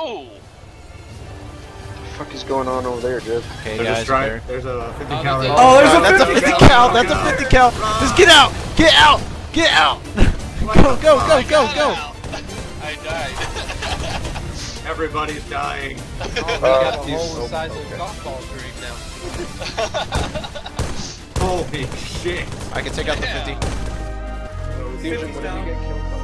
Oh! What the fuck is going on over there, Jeff? Okay, There's guys. there's a 50 cal. Oh, there's a 50 cal. That's a 50 cal. Just get out. Get out. Get out. Go, go, go, go, go. I died. Everybody's dying. Oh, we got the whole size of a golf ball green now. Holy shit. I can take out the 50. Fusion, what did you get killed by?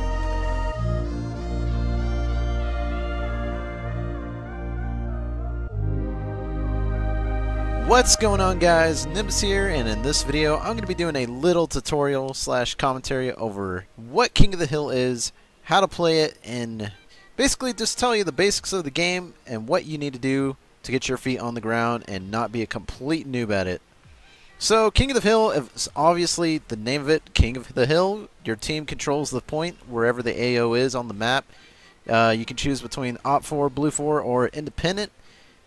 What's going on, guys? Nimbus here, and in this video I'm going to be doing a little tutorial slash commentary over what King of the Hill is, how to play it, and basically just tell you the basics of the game and what you need to do to get your feet on the ground and not be a complete noob at it. So King of the Hill is obviously the name of it, King of the Hill. Your team controls the point wherever the AO is on the map. You can choose between Op 4, Blue 4, or Independent.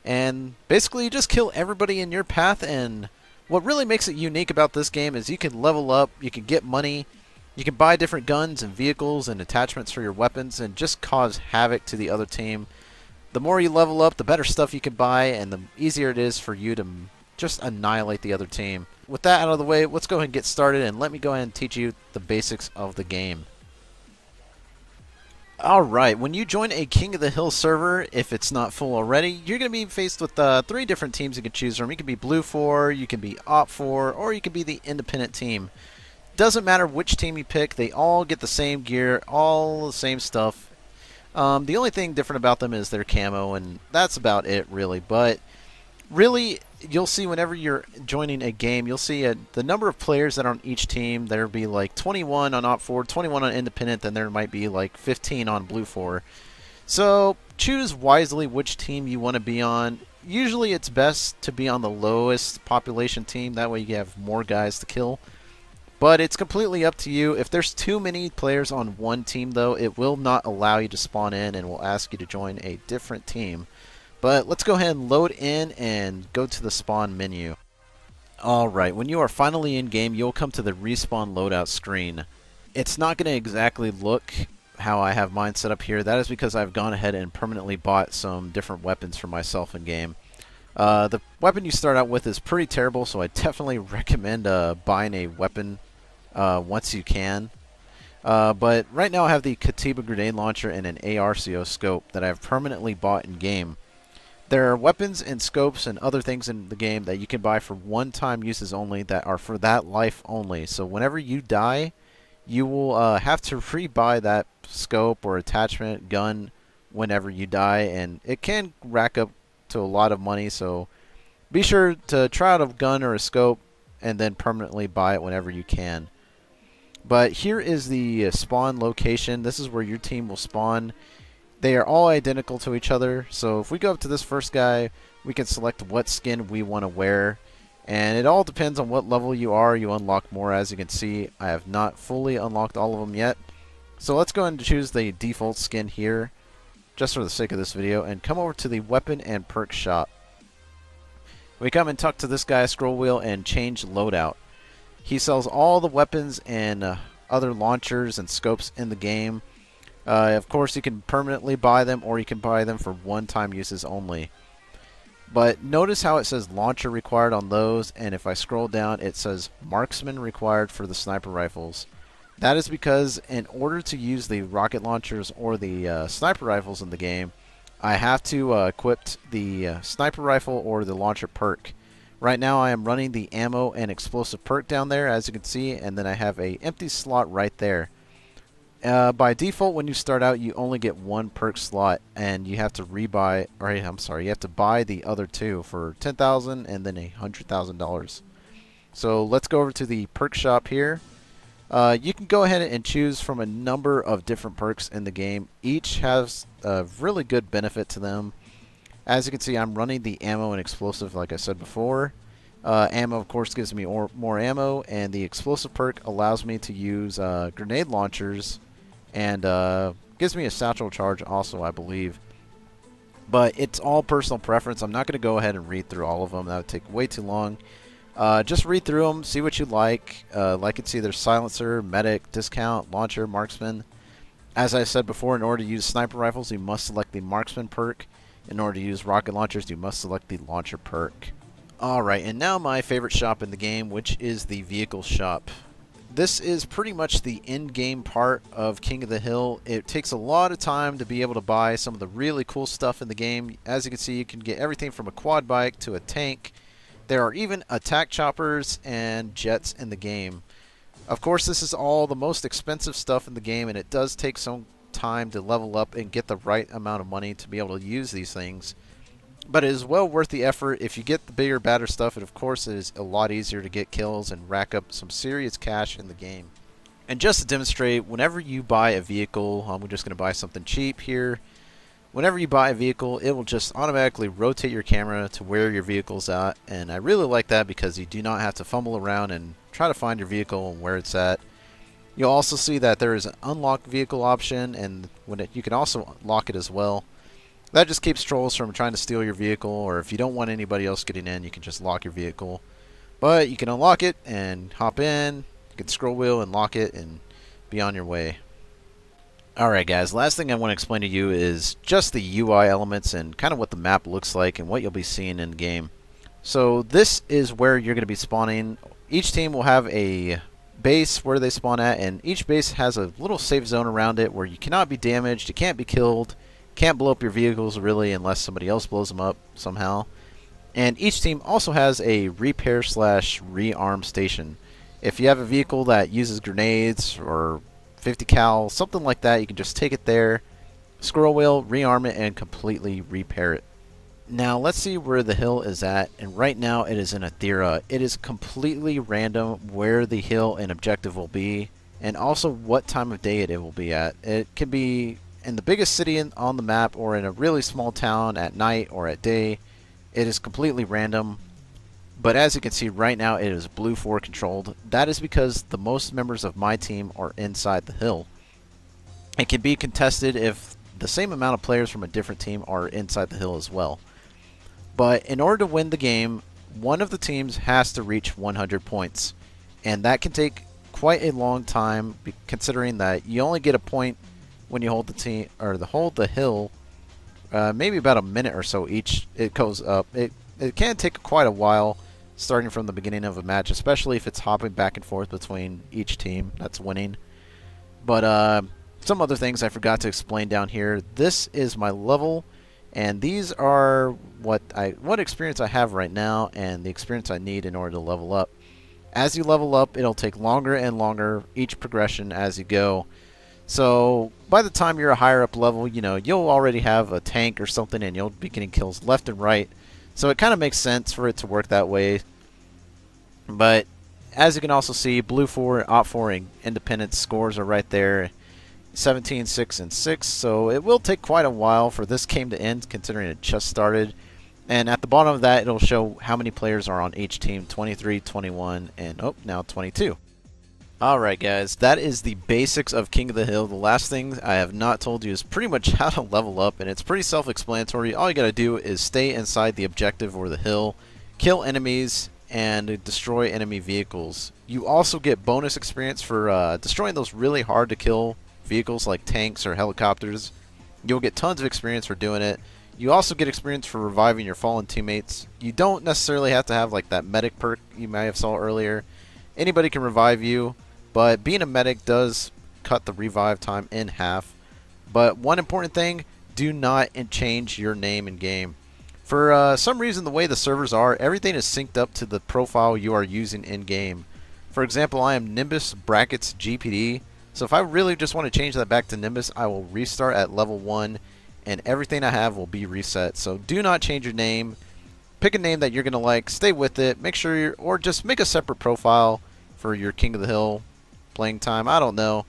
And basically you just kill everybody in your path, and what really makes it unique about this game is you can level up, you can get money, you can buy different guns and vehicles and attachments for your weapons and just cause havoc to the other team. The more you level up, the better stuff you can buy, and the easier it is for you to just annihilate the other team. With that out of the way, let's go ahead and get started, and let me go ahead and teach you the basics of the game. Alright, when you join a King of the Hill server, if it's not full already, you're going to be faced with 3 different teams you can choose from. You can be Blue 4, you can be Op 4, or you can be the Independent team. Doesn't matter which team you pick, they all get the same gear, all the same stuff. The only thing different about them is their camo, and that's about it really. But really, you'll see whenever you're joining a game, you'll see the number of players that are on each team. There'll be like 21 on Op 4, 21 on Independent, then there might be like 15 on Blue 4. So choose wisely which team you want to be on. Usually it's best to be on the lowest population team, that way you have more guys to kill. But it's completely up to you. If there's too many players on one team though, it will not allow you to spawn in and will ask you to join a different team. But let's go ahead and load in and go to the spawn menu. Alright, when you are finally in game, you'll come to the respawn loadout screen. It's not going to exactly look how I have mine set up here. That is because I've gone ahead and permanently bought some different weapons for myself in game. The weapon you start out with is pretty terrible, so I definitely recommend buying a weapon once you can. But right now I have the Katiba grenade launcher and an ARCO scope that I've permanently bought in game. There are weapons and scopes and other things in the game that you can buy for one-time uses only that are for that life only. So whenever you die, you will have to re-buy that scope or attachment gun whenever you die, and it can rack up to a lot of money. So be sure to try out a gun or a scope and then permanently buy it whenever you can. But here is the spawn location. This is where your team will spawn. They are all identical to each other, so if we go up to this first guy, we can select what skin we want to wear, and it all depends on what level you are. You unlock more. As you can see, I have not fully unlocked all of them yet, so let's go ahead and choose the default skin here just for the sake of this video and come over to the weapon and perk shop. We come and talk to this guy, scroll wheel, and change loadout. He sells all the weapons and other launchers and scopes in the game. Of course, you can permanently buy them, or you can buy them for one-time uses only. But notice how it says launcher required on those, and if I scroll down, it says marksman required for the sniper rifles. That is because in order to use the rocket launchers or the sniper rifles in the game, I have to equip the sniper rifle or the launcher perk. Right now I am running the ammo and explosive perk down there, as you can see, and then I have an empty slot right there. By default, when you start out, you only get one perk slot, and you have to rebuy, or I'm sorry, you have to buy the other two for $10,000 and then $100,000. So let's go over to the perk shop here. You can go ahead and choose from a number of different perks in the game. Each has a really good benefit to them. As you can see, I'm running the ammo and explosive like I said before. Ammo, of course, gives me more ammo, and the explosive perk allows me to use grenade launchers, and gives me a satchel charge also, I believe. But it's all personal preference. I'm not going to go ahead and read through all of them. That would take way too long. Just read through them, see what you like. Like you can see, there's silencer, medic, discount, launcher, marksman. As I said before, in order to use sniper rifles, you must select the marksman perk. In order to use rocket launchers, you must select the launcher perk. Alright, and now my favorite shop in the game, which is the vehicle shop. This is pretty much the in-game part of King of the Hill. It takes a lot of time to be able to buy some of the really cool stuff in the game. As you can see, you can get everything from a quad bike to a tank. There are even attack choppers and jets in the game. Of course, this is all the most expensive stuff in the game, and it does take some time to level up and get the right amount of money to be able to use these things. But it is well worth the effort. If you get the bigger, badder stuff, it of course is a lot easier to get kills and rack up some serious cash in the game. And just to demonstrate, whenever you buy a vehicle, I'm just going to buy something cheap here. Whenever you buy a vehicle, it will just automatically rotate your camera to where your vehicle's at. And I really like that because you do not have to fumble around and try to find your vehicle and where it's at. You'll also see that there is an unlock vehicle option, and you can also lock it as well. That just keeps trolls from trying to steal your vehicle, or if you don't want anybody else getting in, you can just lock your vehicle. But you can unlock it and hop in, you can scroll wheel and lock it and be on your way. Alright guys, last thing I want to explain to you is just the UI elements and kind of what the map looks like and what you'll be seeing in game. So this is where you're going to be spawning. Each team will have a base where they spawn at, and each base has a little safe zone around it where you cannot be damaged, you can't be killed, can't blow up your vehicles really unless somebody else blows them up somehow. And each team also has a repair / rearm station. If you have a vehicle that uses grenades or 50 cal, something like that, you can just take it there, scroll wheel, rearm it, and completely repair it. Now let's see where the hill is at, and right now it is in Athera. It is completely random where the hill and objective will be, and also what time of day it will be at. It can be in the biggest city on the map or in a really small town at night or at day. It is completely random, but as you can see right now it is blue 4 controlled. That is because the most members of my team are inside the hill. It can be contested if the same amount of players from a different team are inside the hill as well. But in order to win the game, one of the teams has to reach 100 points, and that can take quite a long time considering that you only get a point when you hold the team or hold the hill, maybe about a minute or so each. It goes up. It can take quite a while starting from the beginning of a match, especially if it's hopping back and forth between each team that's winning. But some other things I forgot to explain down here. This is my level, and these are what experience I have right now and the experience I need in order to level up. As you level up, it'll take longer and longer each progression as you go. So by the time you're a higher up level, you'll already have a tank or something and you'll be getting kills left and right. So it kind of makes sense for it to work that way. But as you can also see, blue 4, op 4, and independent scores are right there. 17, 6, and 6. So it will take quite a while for this game to end considering it just started. And at the bottom of that, it'll show how many players are on each team. 23, 21, and now 22. Alright guys, that is the basics of King of the Hill. The last thing I have not told you is pretty much how to level up, and it's pretty self-explanatory. All you gotta do is stay inside the objective or the hill, kill enemies, and destroy enemy vehicles. You also get bonus experience for destroying those really hard to kill vehicles like tanks or helicopters. You'll get tons of experience for doing it. You also get experience for reviving your fallen teammates. You don't necessarily have to have like that medic perk you may have saw earlier. Anybody can revive you. But being a medic does cut the revive time in half. But one important thing, do not change your name in game. For some reason, the way the servers are, everything is synced up to the profile you are using in game. For example, I am Nimbus brackets GPD. So if I really just want to change that back to Nimbus, I will restart at level 1 and everything I have will be reset. So do not change your name. Pick a name that you're going to like, stay with it, make sure or just make a separate profile for your King of the Hill playing time. I don't know,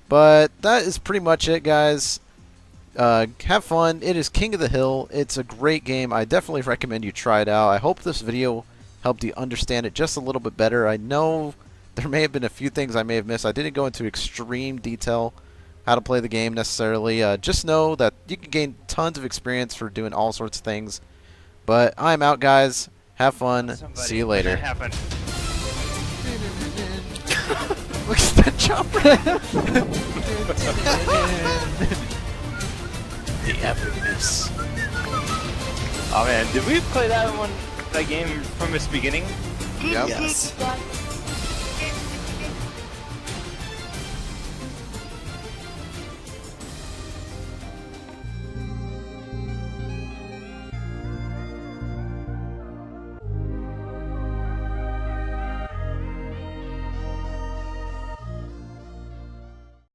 but that is pretty much it, guys. Have fun. It is King of the Hill. It's a great game. I definitely recommend you try it out. I hope this video helped you understand it just a little bit better. I know there may have been a few things I may have missed. I didn't go into extreme detail how to play the game necessarily. Just know that you can gain tons of experience for doing all sorts of things. But I'm out, guys. Have fun. See you later. Look at that chopper. The epicness. Oh man, did we play that game from its beginning? Yep. Yes.